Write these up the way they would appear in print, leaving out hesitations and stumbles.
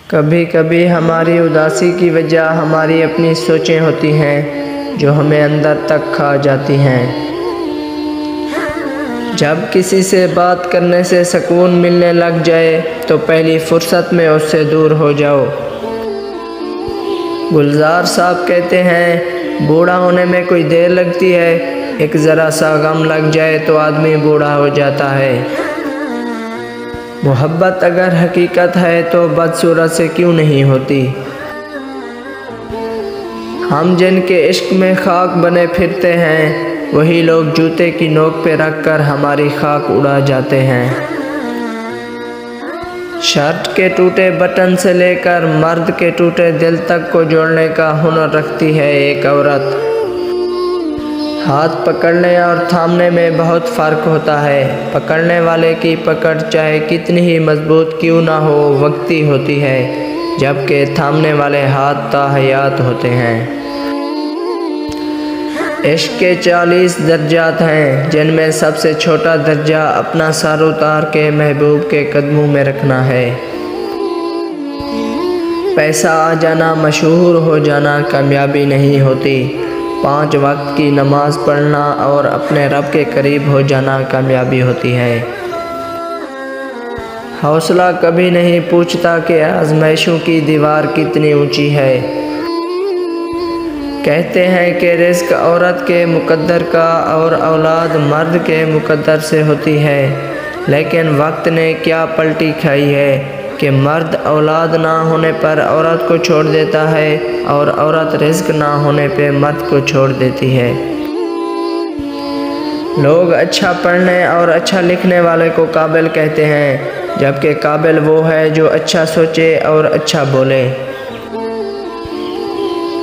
کبھی کبھی ہماری اداسی کی وجہ ہماری اپنی سوچیں ہوتی ہیں جو ہمیں اندر تک کھا جاتی ہیں۔ جب کسی سے بات کرنے سے سکون ملنے لگ جائے تو پہلی فرصت میں اس سے دور ہو جاؤ۔ گلزار صاحب کہتے ہیں بوڑھا ہونے میں کوئی دیر لگتی ہے، ایک ذرا سا غم لگ جائے تو آدمی بوڑھا ہو جاتا ہے۔ محبت اگر حقیقت ہے تو بدصورت سے کیوں نہیں ہوتی؟ ہم جن کے عشق میں خاک بنے پھرتے ہیں وہی لوگ جوتے کی نوک پہ رکھ کر ہماری خاک اڑا جاتے ہیں۔ شرٹ کے ٹوٹے بٹن سے لے کر مرد کے ٹوٹے دل تک کو جوڑنے کا ہنر رکھتی ہے ایک عورت۔ ہاتھ پکڑنے اور تھامنے میں بہت فرق ہوتا ہے۔ پکڑنے والے کی پکڑ چاہے کتنی ہی مضبوط کیوں نہ ہو وقتی ہوتی ہے، جبکہ تھامنے والے ہاتھ تا حیات ہوتے ہیں۔ عشق کے 40 درجات ہیں جن میں سب سے چھوٹا درجہ اپنا سر اتار کے محبوب کے قدموں میں رکھنا ہے۔ پیسہ آ جانا، مشہور ہو جانا کامیابی نہیں ہوتی، 5 وقت کی نماز پڑھنا اور اپنے رب کے قریب ہو جانا کامیابی ہوتی ہے۔ حوصلہ کبھی نہیں پوچھتا کہ آزمائشوں کی دیوار کتنی اونچی ہے۔ کہتے ہیں کہ رزق عورت کے مقدر کا اور اولاد مرد کے مقدر سے ہوتی ہے، لیکن وقت نے کیا پلٹی کھائی ہے کہ مرد اولاد نہ ہونے پر عورت کو چھوڑ دیتا ہے اور عورت رزق نہ ہونے پہ مرد کو چھوڑ دیتی ہے۔ لوگ اچھا پڑھنے اور اچھا لکھنے والے کو قابل کہتے ہیں، جبکہ قابل وہ ہے جو اچھا سوچے اور اچھا بولے۔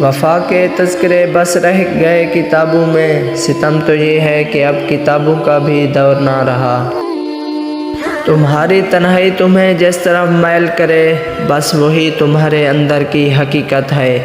وفا کے تذکرے بس رہ گئے کتابوں میں، ستم تو یہ ہے کہ اب کتابوں کا بھی دور نہ رہا۔ تمہاری تنہائی تمہیں جس طرف میل کرے بس وہی تمہارے اندر کی حقیقت ہے۔